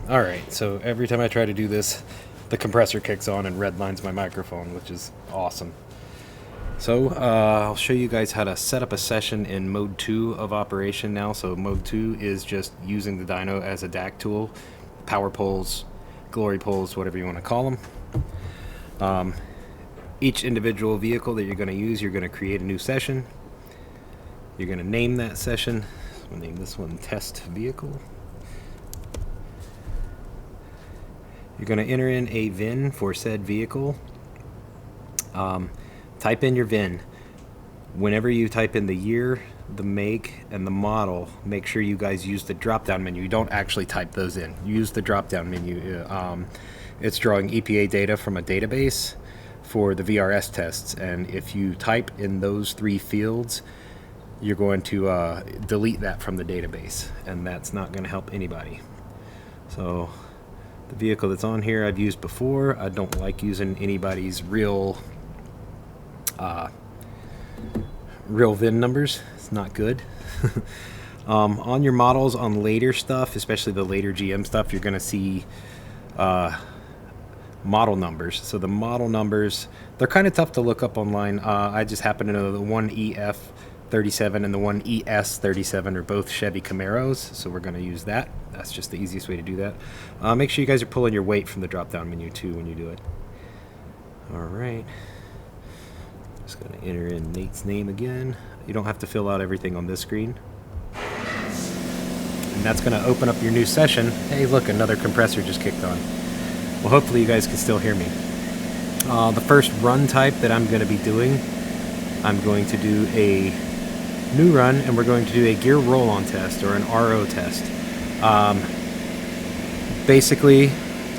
Alright, so every time I try to do this, the compressor kicks on and redlines my microphone, which is awesome. So I'll show you guys how to set up a session in mode 2 of operation now. So mode 2 is just using the dyno as a DAC tool, power poles, glory poles, whatever you want to call them. Each individual vehicle that you're going to use, you're going to create a new session. You're going to name that session. So I'll name this one test vehicle. You're going to enter in a VIN for said vehicle. Type in your VIN. Whenever you type in the year, the make, and the model, make sure you guys use the drop-down menu. You don't actually type those in. Use the drop-down menu. It's drawing EPA data from a database for the VRS tests, and if you type in those 3 fields, you're going to delete that from the database, and that's not going to help anybody. So the vehicle that's on here I've used before. I don't like using anybody's real VIN numbers. It's not good. On your models, on later stuff, especially the later GM stuff, you're going to see model numbers. So the model numbers, they're kind of tough to look up online. I just happen to know the one EF37 and the one ES37 are both Chevy Camaros, so we're going to use that. That's just the easiest way to do that. Make sure you guys are pulling your weight from the drop-down menu too when you do it. Alright. Just going to enter in Nate's name again. You don't have to fill out everything on this screen. And that's going to open up your new session. Hey, look, another compressor just kicked on. Well, hopefully you guys can still hear me. The first run type that I'm going to be doing, I'm going to do a new run, and we're going to do a gear roll-on test, or an RO test. Basically,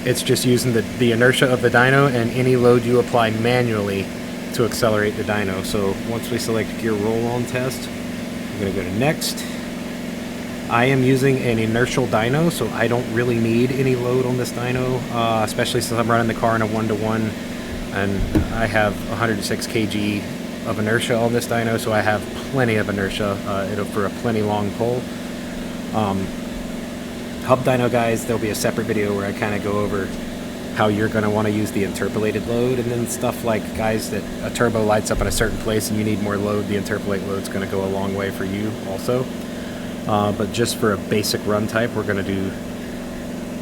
it's just using the inertia of the dyno and any load you apply manually to accelerate the dyno. So once we select gear roll-on test, I'm going to go to next. I am using an inertial dyno, so I don't really need any load on this dyno, especially since I'm running the car in a 1-to-1, and I have 106 kg of inertia on this dyno, so I have plenty of inertia for a plenty long pull. Hub dyno guys, there'll be a separate video where I kind of go over how you're going to want to use the interpolated load, and then stuff like, guys, that a turbo lights up in a certain place and you need more load, the interpolate load's going to go a long way for you also. But just for a basic run type, we're going to do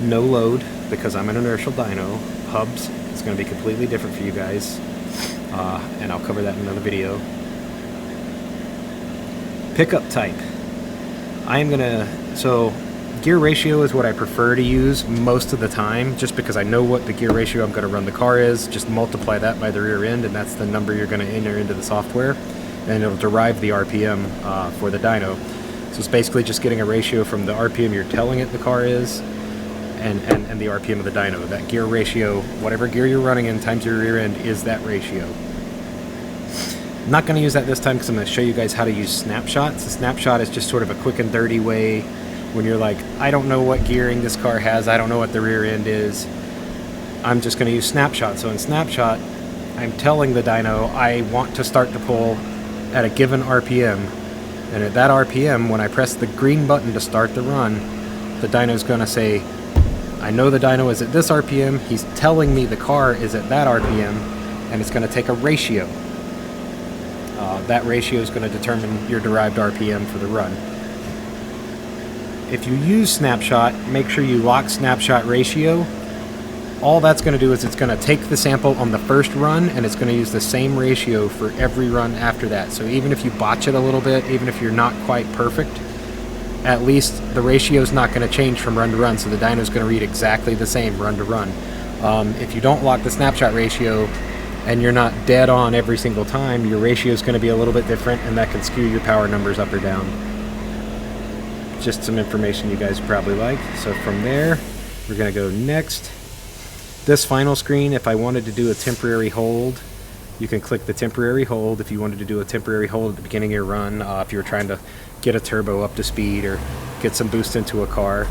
no load because I'm an inertial dyno. Hubs is going to be completely different for you guys, and I'll cover that in another video. Pickup type. I am going to, so gear ratio is what I prefer to use most of the time, just because I know what the gear ratio I'm going to run the car is. Just multiply that by the rear end, and that's the number you're going to enter into the software, and it'll derive the RPM for the dyno. So it's basically just getting a ratio from the RPM you're telling it the car is, and the RPM of the dyno. That gear ratio, whatever gear you're running in times your rear end, is that ratio. I'm not going to use that this time because I'm going to show you guys how to use snapshots. A snapshot is just sort of a quick and dirty way when you're like, I don't know what gearing this car has, I don't know what the rear end is, I'm just going to use snapshot. So in snapshot, I'm telling the dyno I want to start to pull at a given RPM, and at that RPM, when I press the green button to start the run, the dyno's going to say, I know the dyno is at this RPM, he's telling me the car is at that RPM, and it's going to take a ratio. That ratio is going to determine your derived RPM for the run. If you use snapshot, make sure you lock snapshot ratio. All that's going to do is it's going to take the sample on the first run, and it's going to use the same ratio for every run after that. So even if you botch it a little bit, even if you're not quite perfect, at least the ratio is not going to change from run to run, so the dyno is going to read exactly the same run to run. If you don't lock the snapshot ratio and you're not dead on every single time, your ratio is going to be a little bit different, and that can skew your power numbers up or down. Just some information you guys probably like. So from there, we're going to go next. This final screen, if I wanted to do a temporary hold, you can click the temporary hold. If you wanted to do a temporary hold at the beginning of your run, if you were trying to get a turbo up to speed or get some boost into a car.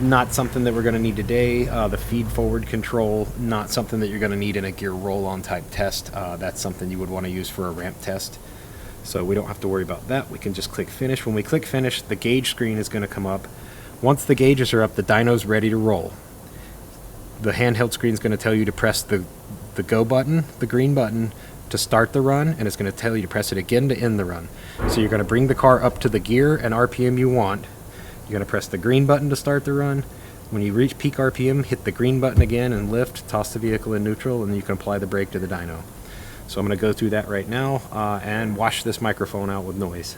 Not something that we're going to need today. The feed forward control, not something that you're going to need in a gear roll-on type test. That's something you would want to use for a ramp test. So we don't have to worry about that. We can just click finish. When we click finish, the gauge screen is going to come up. Once the gauges are up, the dyno's ready to roll. The handheld screen is going to tell you to press the go button, the green button, to start the run, and it's going to tell you to press it again to end the run. So you're going to bring the car up to the gear and RPM you want. You're going to press the green button to start the run. When you reach peak RPM, hit the green button again and lift, toss the vehicle in neutral, and then you can apply the brake to the dyno. So I'm going to go through that right now and wash this microphone out with noise.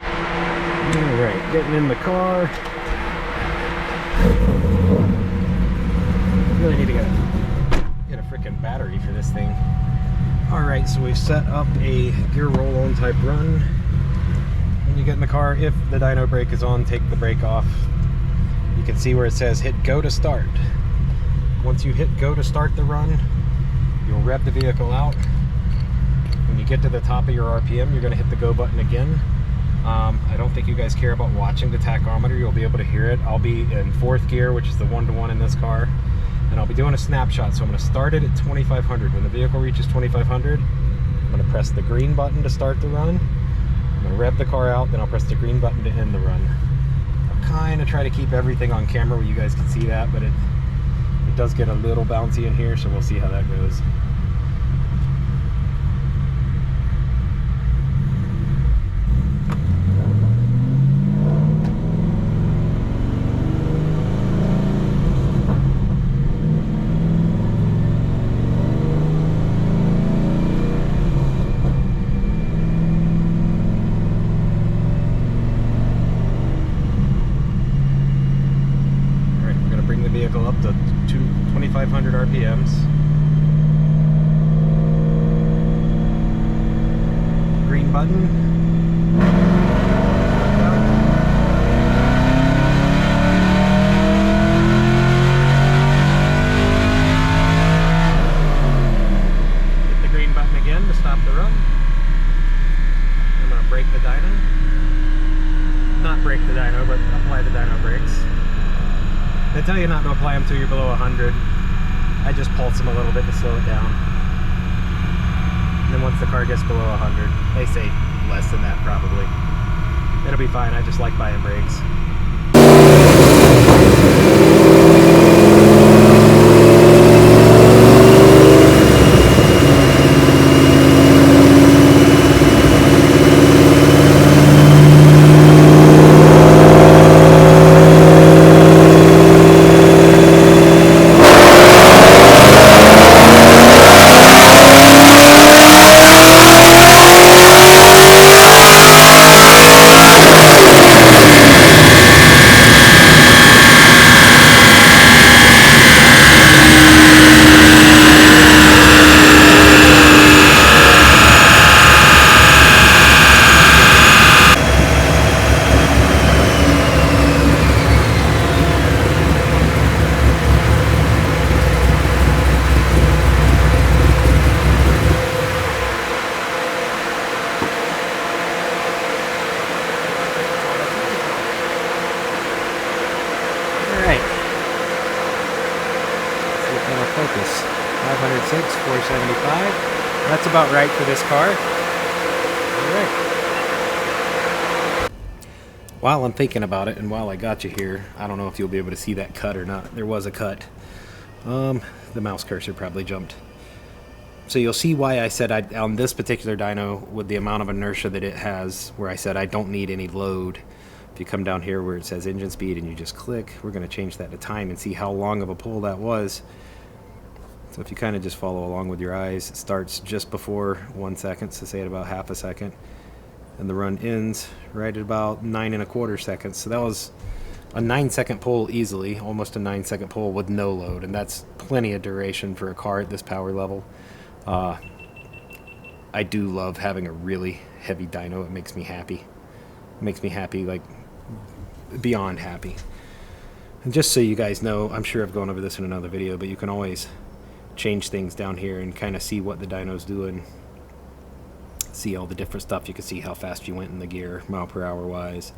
Alright, getting in the car. Really need to get a freaking battery for this thing. Alright, so we've set up a gear roll-on type run. When you get in the car, if the dyno brake is on, take the brake off. You can see where it says hit go to start. Once you hit go to start the run, you'll rev the vehicle out. When you get to the top of your RPM, you're going to hit the go button again. I don't think you guys care about watching the tachometer. You'll be able to hear it. I'll be in 4th gear, which is the 1-to-1 in this car, and I'll be doing a snapshot. So I'm going to start it at 2500. When the vehicle reaches 2500, I'm going to press the green button to start the run. I'm going to rev the car out, then I'll press the green button to end the run. I'll kind of try to keep everything on camera where you guys can see that, but it does get a little bouncy in here, so we'll see how that goes. Vehicle up to 2500 RPMs. Green button. Hit the green button again to stop the run. I'm going to brake the dyno. Not brake the dyno, but apply the dyno brakes. They tell you not to apply them until you're below 100. I just pulse them a little bit to slow it down. And then once the car gets below 100, they say less than that probably. It'll be fine, I just like buying brakes. Focus 506, 475. That's about right for this car. All right. While I'm thinking about it, and while I got you here, I don't know if you'll be able to see that cut or not. There was a cut. The mouse cursor probably jumped. So you'll see why I said on this particular dyno, with the amount of inertia that it has, where I said I don't need any load. If you come down here where it says engine speed and you just click, we're going to change that to time and see how long of a pull that was. So if you kind of just follow along with your eyes, it starts just before 1 second, so say at about half a second, and the run ends right at about 9 1/4 seconds. So that was a 9-second pull easily, almost a 9-second pull with no load, and that's plenty of duration for a car at this power level. I do love having a really heavy dyno. It makes me happy. It makes me happy, like beyond happy. And just so you guys know, I'm sure I've gone over this in another video, but you can always change things down here and kind of see what the dyno's doing. See all the different stuff. You can see how fast you went in the gear, mile per hour wise.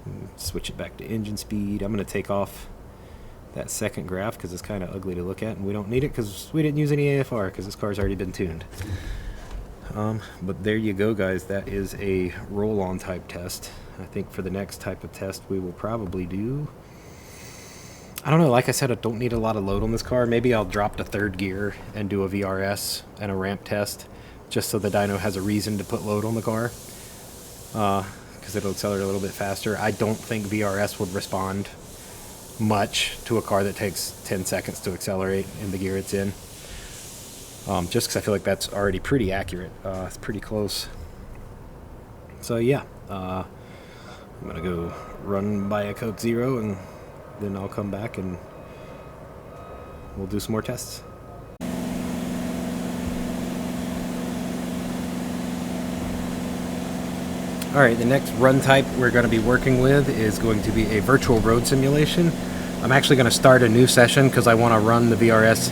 And switch it back to engine speed. I'm going to take off that second graph because it's kind of ugly to look at, and we don't need it because we didn't use any AFR because this car's already been tuned. But there you go, guys. That is a roll-on type test. I think for the next type of test we will probably do, I don't know, like I said, I don't need a lot of load on this car. Maybe I'll drop to third gear and do a VRS and a ramp test just so the dyno has a reason to put load on the car, because it'll accelerate a little bit faster. I don't think VRS would respond much to a car that takes 10 seconds to accelerate in the gear it's in, just because I feel like that's already pretty accurate. It's pretty close. So yeah, I'm gonna go run by a Coke Zero, and then I'll come back and we'll do some more tests. Alright, the next run type we're going to be working with is going to be a virtual road simulation. I'm actually going to start a new session because I want to run the VRS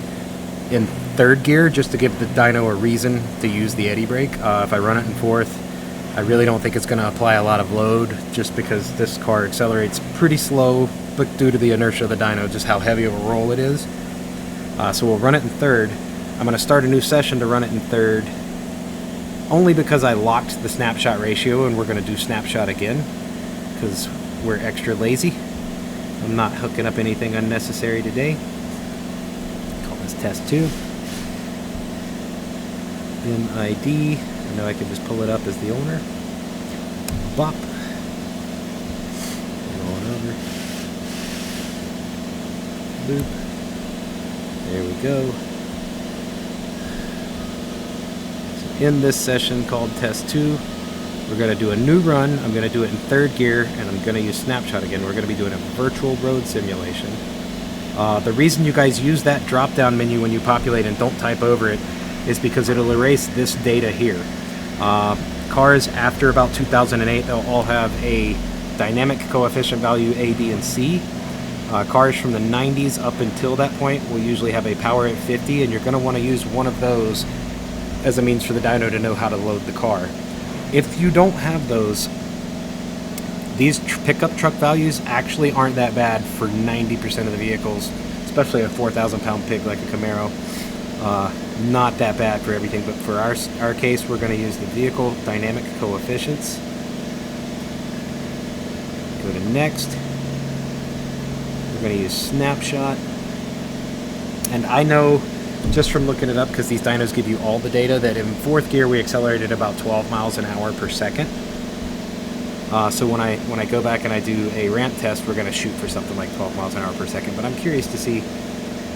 in third gear just to give the dyno a reason to use the eddy brake. If I run it in fourth, I really don't think it's going to apply a lot of load just because this car accelerates pretty slow, but due to the inertia of the dyno, just how heavy of a roll it is. So we'll run it in third. I'm going to start a new session to run it in third, only because I locked the snapshot ratio, and we're going to do snapshot again because we're extra lazy. I'm not hooking up anything unnecessary today. Call this test 2. MID. I know I can just pull it up as the owner. Bop. Going over. Boop. There we go. In this session called Test 2, we're going to do a new run. I'm going to do it in third gear, and I'm going to use snapshot again. We're going to be doing a virtual road simulation. The reason you guys use that drop-down menu when you populate and don't type over it is because it'll erase this data here. Cars after about 2008, they'll all have a dynamic coefficient value A, B, and C. Cars from the 90s up until that point will usually have a power at 50, and you're going to want to use one of those as a means for the dyno to know how to load the car. If you don't have those, these pickup truck values actually aren't that bad for 90% of the vehicles, especially a 4,000-pound pig like a Camaro. Not that bad for everything, but for our case, we're going to use the vehicle dynamic coefficients. Go to next. We're going to use snapshot. And I know, just from looking it up, because these dynos give you all the data, that in fourth gear we accelerated about 12 miles an hour per second. So when I go back and I do a ramp test, we're going to shoot for something like 12 miles an hour per second. But I'm curious to see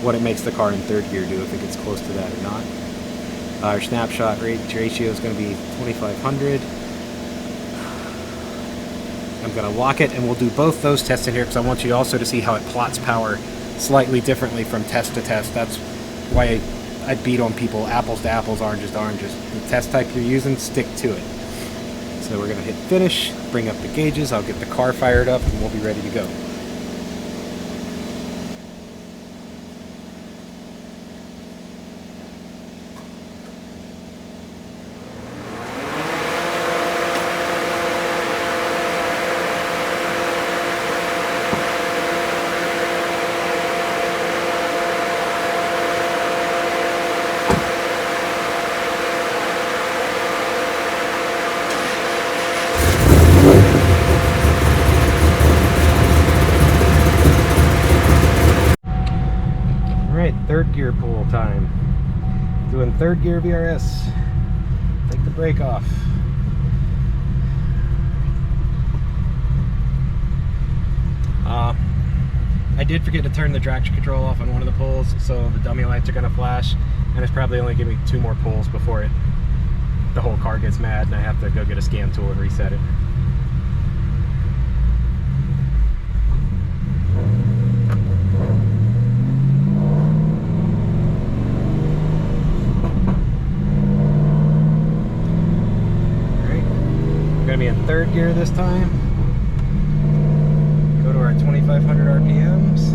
what it makes the car in third gear do, if it gets close to that or not. Our snapshot ratio is going to be 2500. I'm going to lock it, and we'll do both those tests in here because I want you also to see how it plots power slightly differently from test to test. That's why I beat on people, apples to apples, oranges to oranges. The test type you're using, stick to it. So we're going to hit finish, bring up the gauges, I'll get the car fired up, and we'll be ready to go. Third gear pull time. Doing third gear VRS. Take the brake off. I did forget to turn the traction control off on one of the pulls, so the dummy lights are going to flash, and it's probably only giving me 2 more pulls before the whole car gets mad and I have to go get a scan tool and reset it. Be in third gear this time. Go to our 2500 RPMs.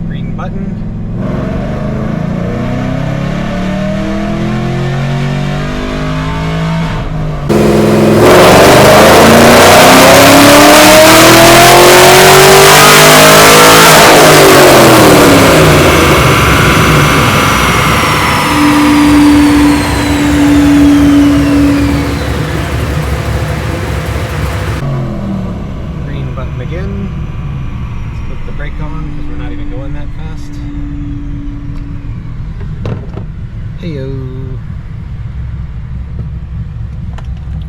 Green button. on because we're not even going that fast. Heyo.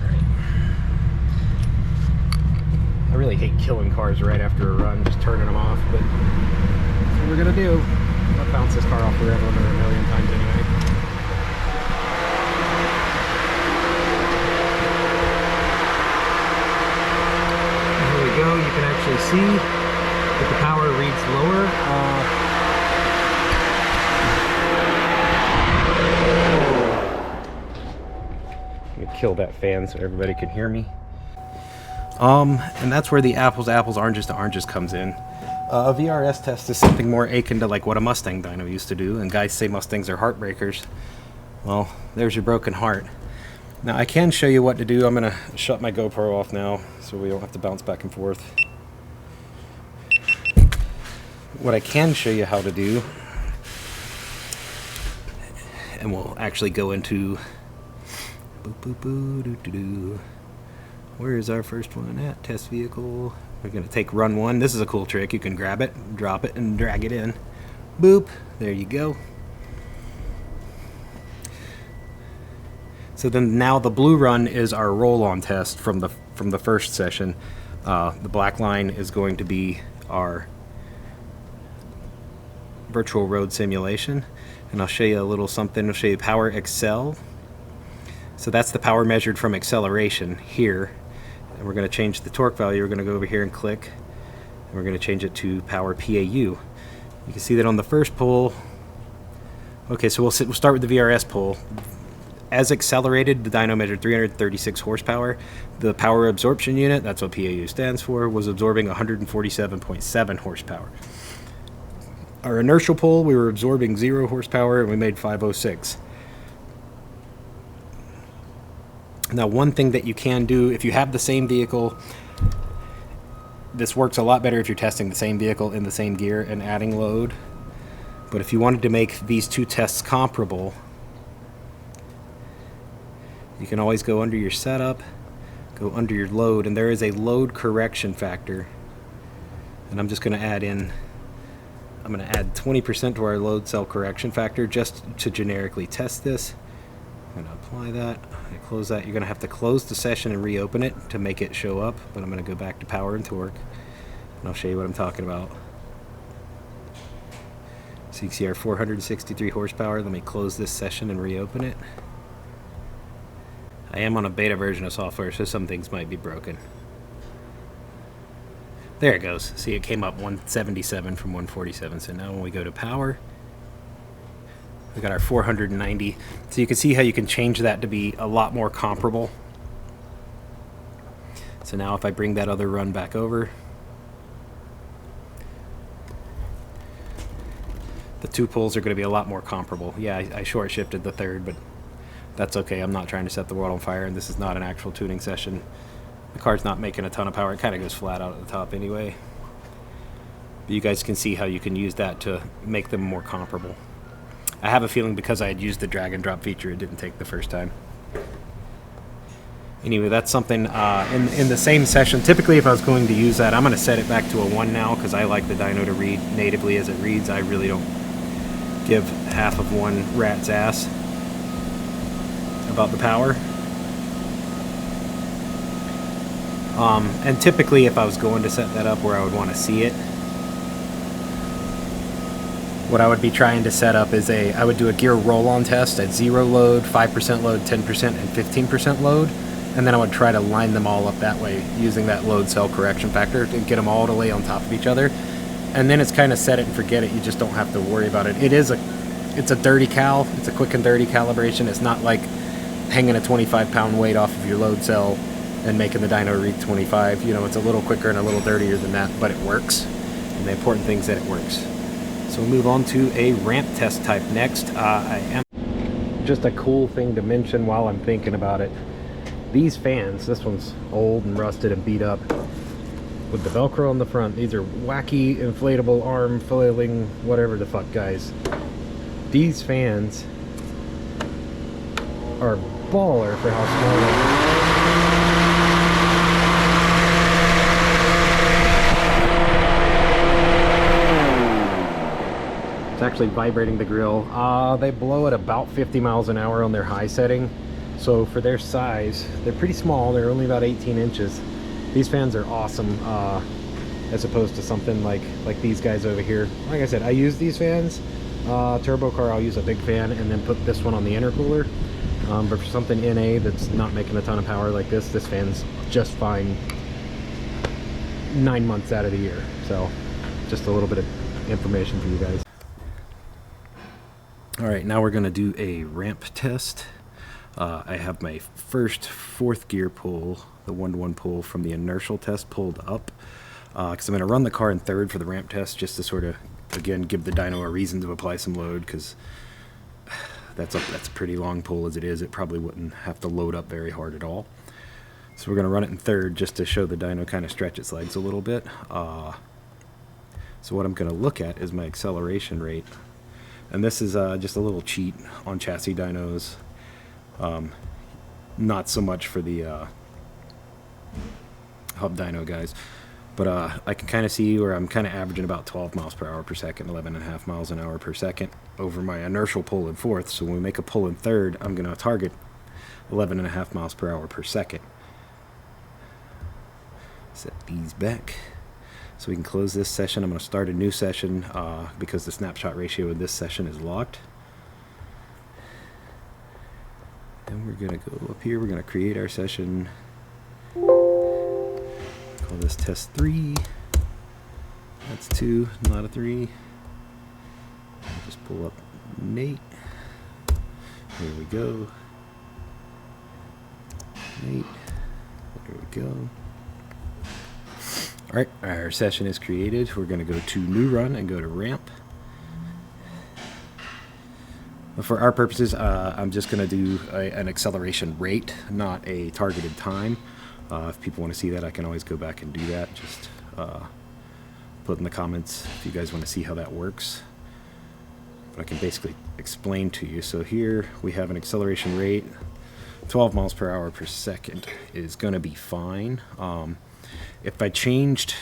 Alright. I really hate killing cars right after a run, just turning them off, but that's what we're gonna do. I'll bounce this car off the rail limiter a million times anyway. Here we go, you can actually see that the power reads lower. Let me kill that fan so everybody can hear me. And that's where the apples to apples, oranges to oranges comes in. A VRS test is something more akin to like what a Mustang dyno used to do, and guys say Mustangs are heartbreakers. Well, there's your broken heart. Now I can show you what to do. I'm gonna shut my GoPro off now so we don't have to bounce back and forth. What I can show you how to do, and we'll actually go into where is our first one at? Test vehicle. We're going to take run one. This is a cool trick. You can grab it, drop it, and drag it in. Boop. There you go. So then now the blue run is our roll-on test from the first session. The black line is going to be our virtual road simulation. And I'll show you a little something. I'll show you power accel. So that's the power measured from acceleration here. And we're going to change the torque value. We're going to go over here and click. And we're going to change it to power PAU. You can see that on the first pull. Okay, so we'll start with the VRS pull. As accelerated, the dyno measured 336 horsepower. The power absorption unit, that's what PAU stands for, was absorbing 147.7 horsepower. Our inertial pull, we were absorbing 0 horsepower and we made 506. Now, one thing that you can do, if you have the same vehicle, this works a lot better if you're testing the same vehicle in the same gear and adding load. But if you wanted to make these two tests comparable, you can always go under your setup, go under your load, and there is a load correction factor. And I'm just going to add in, I'm going to add 20% to our load cell correction factor just to generically test this. I'm going to apply that. I close that. You're going to have to close the session and reopen it to make it show up, but I'm going to go back to power and torque, and I'll show you what I'm talking about. So you can see our 463 horsepower. Let me close this session and reopen it. I am on a beta version of software, so some things might be broken. There it goes. See, it came up 177 from 147. So now when we go to power, we got our 490. So you can see how you can change that to be a lot more comparable. So now if I bring that other run back over, the two pulls are going to be a lot more comparable. Yeah, I short shifted the third, but that's okay. I'm not trying to set the world on fire, and this is not an actual tuning session. The car's not making a ton of power. It kind of goes flat out at the top anyway. But you guys can see how you can use that to make them more comparable. I have a feeling because I had used the drag and drop feature, it didn't take the first time. Anyway, that's something in the same session. Typically, if I was going to use that, I'm going to set it back to a 1 now because I like the dyno to read natively as it reads. I really don't give half of one rat's ass about the power. And typically, if I was going to set that up where I would want to see it, what I would be trying to set up is I would do a gear roll-on test at 0 load, 5% load, 10%, and 15% load, and then I would try to line them all up that way using that load cell correction factor to get them all to lay on top of each other. And then it's kind of set it and forget it. You just don't have to worry about it. It's a dirty cal. It's a quick and dirty calibration. It's not like hanging a 25-pound weight off of your load cell and making the dyno read 25. You know, it's a little quicker and a little dirtier than that, but it works. And the important thing is that it works. So we'll move on to a ramp test type next. Just a cool thing to mention while I'm thinking about it. These fans, this one's old and rusted and beat up with the Velcro on the front. These are wacky inflatable arm flailing whatever the fuck guys. These fans are baller for how small they are. It's actually vibrating the grill. They blow at about 50 miles an hour on their high setting. So for their size, they're pretty small. They're only about 18 inches. These fans are awesome, as opposed to something like these guys over here. Like I said, I use these fans. Turbo car, I'll use a big fan and then put this one on the intercooler. But for something NA that's not making a ton of power like this fan's just fine 9 months out of the year. So just a little bit of information for you guys. All right, now we're gonna do a ramp test. I have my first fourth gear pull, the 1-to-1 pull from the inertial test pulled up, because I'm gonna run the car in third for the ramp test, just to sort of, again, give the dyno a reason to apply some load, because that's a pretty long pull as it is. It probably wouldn't have to load up very hard at all. So we're gonna run it in third just to show the dyno kind of stretch its legs a little bit. So what I'm gonna look at is my acceleration rate. And this is just a little cheat on chassis dynos. Not so much for the hub dyno guys. But I can kind of see where I'm kind of averaging about 12 miles per hour per second, 11.5 miles an hour per second over my inertial pull in fourth. So when we make a pull in third, I'm going to target 11.5 miles per hour per second. Set these back. So we can close this session. I'm going to start a new session because the snapshot ratio in this session is locked. And we're going to go up here. We're going to create our session. Call this test 3. That's 2, not a 3. I'll just pull up Nate. Here we go. Nate. There we go. Alright, our session is created. We're going to go to new run and go to ramp. For our purposes, I'm just going to do an acceleration rate, not a targeted time. If people want to see that, I can always go back and do that. Just put in the comments if you guys want to see how that works. But I can basically explain to you. So here we have an acceleration rate. 12 miles per hour per second is going to be fine. If I changed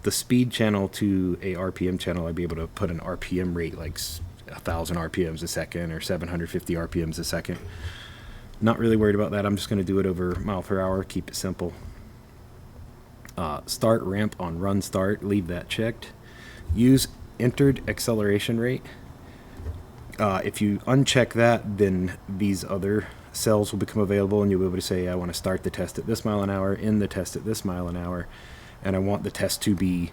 the speed channel to a RPM channel, I'd be able to put an RPM rate like 1,000 RPMs a second or 750 RPMs a second. Not really worried about that. I'm just going to do it over mile per hour, keep it simple. Start ramp on run start, leave that checked. Use entered acceleration rate. If you uncheck that, then these other cells will become available and you'll be able to say, I want to start the test at this mile an hour, end the test at this mile an hour, and I want the test to be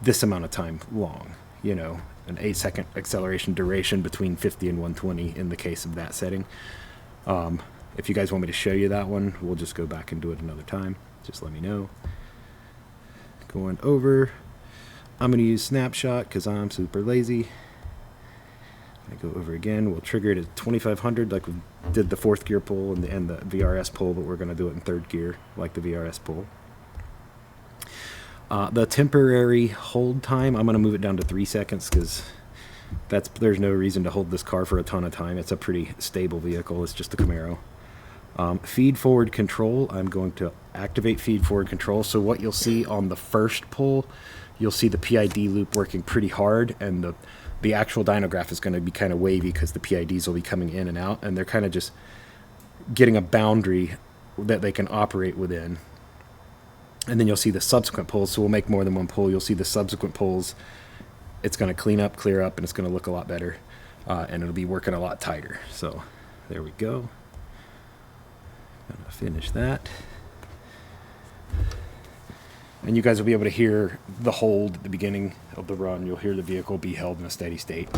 this amount of time long. You know, an 8-second acceleration duration between 50 and 120 in the case of that setting. If you guys want me to show you that one, we'll just go back and do it another time. Just let me know. Going over, I'm going to use snapshot because I'm super lazy. I go over again. We'll trigger it at 2500 like we did the fourth gear pull and the VRS pull, but we're going to do it in third gear like the VRS pull. The temporary hold time, I'm going to move it down to 3 seconds because there's no reason to hold this car for a ton of time. It's a pretty stable vehicle. It's just a Camaro. Feed forward control, I'm going to activate feed forward control. So what you'll see on the first pull, you'll see the PID loop working pretty hard, and the actual dyno graph is going to be kind of wavy because the PIDs will be coming in and out, and they're kind of just getting a boundary that they can operate within. And then you'll see the subsequent pulls, so we'll make more than one pull. You'll see the subsequent pulls. It's going to clean up, clear up, and it's going to look a lot better, and it'll be working a lot tighter. So there we go. Going to finish that. And you guys will be able to hear the hold at the beginning of the run. You'll hear the vehicle be held in a steady state.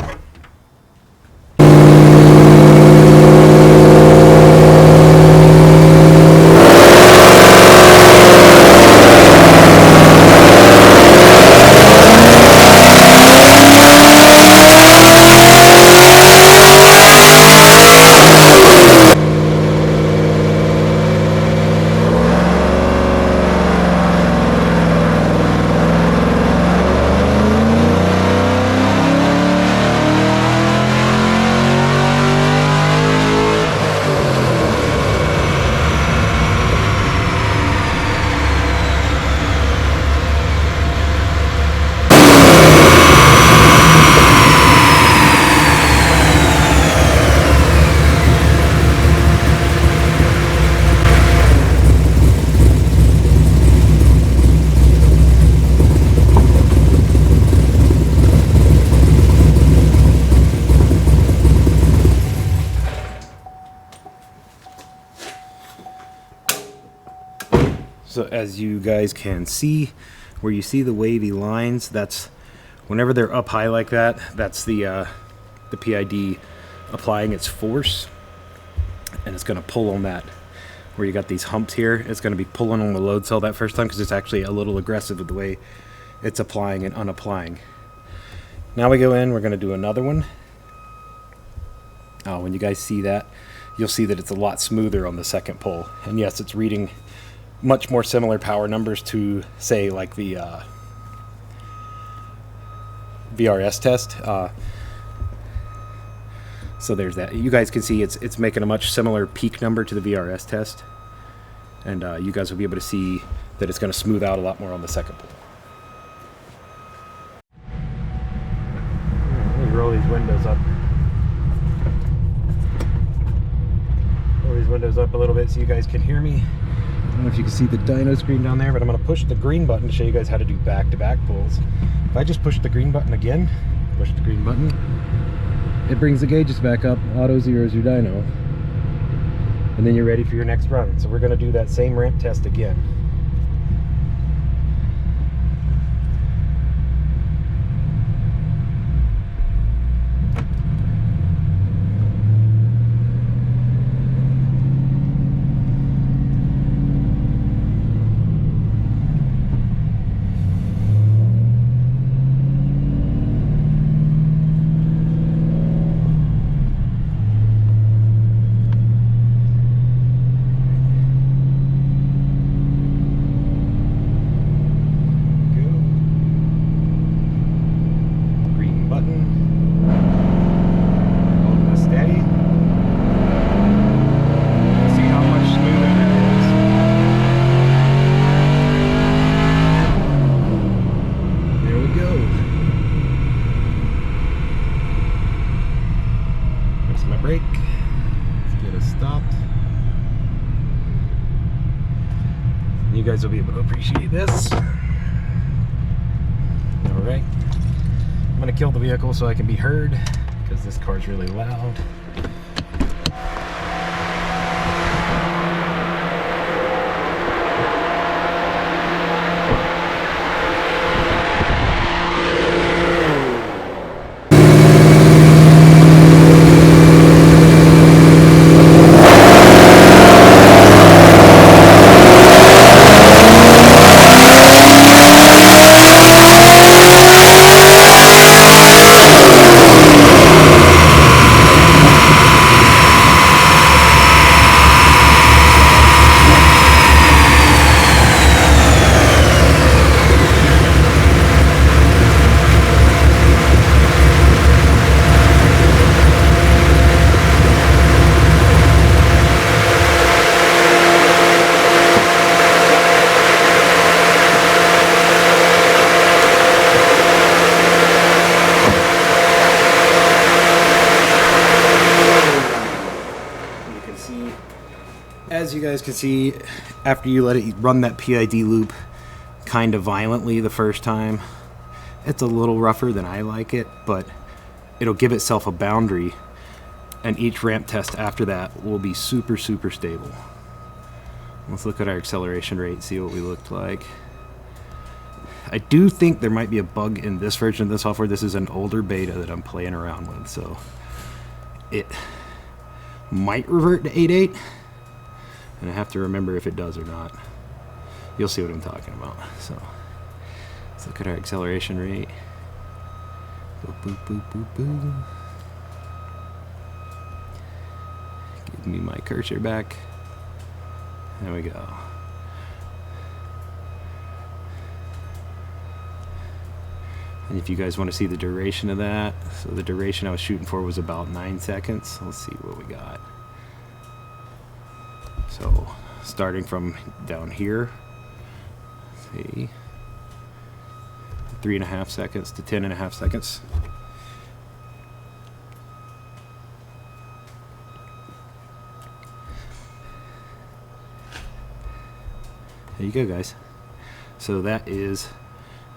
as you guys can see, where you see the wavy lines, that's whenever they're up high like that, that's the PID applying its force, and it's going to pull on that. Where you got these humps here, it's going to be pulling on the load cell that first time because it's actually a little aggressive with the way it's applying and unapplying. Now we go in, we're going to do another one. When you guys see that, you'll see that it's a lot smoother on the second pull. And yes, it's reading much more similar power numbers to, say, like the VRS test. So there's that. You guys can see it's making a much similar peak number to the VRS test. And you guys will be able to see that it's going to smooth out a lot more on the second pull. Let me roll these windows up. Roll these windows up a little bit so you guys can hear me. I don't know if you can see the dyno screen down there, but I'm going to push the green button to show you guys how to do back-to-back pulls. If I just push the green button again, push the green button, it brings the gauges back up, auto zeros your dyno, and then you're ready for your next run. So we're going to do that same ramp test again. Brake. Let's get it stopped. You guys will be able to appreciate this. Alright. I'm going to kill the vehicle so I can be heard, because this car's really loud. As you guys can see, after you let it run that PID loop kind of violently the first time, it's a little rougher than I like it, but it'll give itself a boundary, and each ramp test after that will be super stable. Let's look at our acceleration rate, see what we looked like. I do think there might be a bug in this version of the software. This is an older beta that I'm playing around with, so it might revert to 8.8. And I have to remember if it does or not. You'll see what I'm talking about. So let's look at our acceleration rate. Boop, boop, boop, boop, boop. Give me my cursor back. There we go. And if you guys want to see the duration of that, so the duration I was shooting for was about 9 seconds. Let's see what we got. So starting from down here, see, 3.5 seconds to 10.5 seconds. There you go, guys. So that is,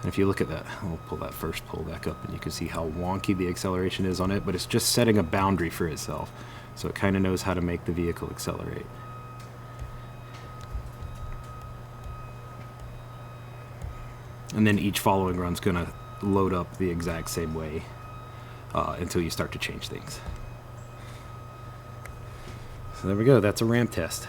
and if you look at that, I'll pull that first pull back up and you can see how wonky the acceleration is on it, but it's just setting a boundary for itself. So it kind of knows how to make the vehicle accelerate. And then each following run's going to load up the exact same way until you start to change things. So there we go, that's a RAM test.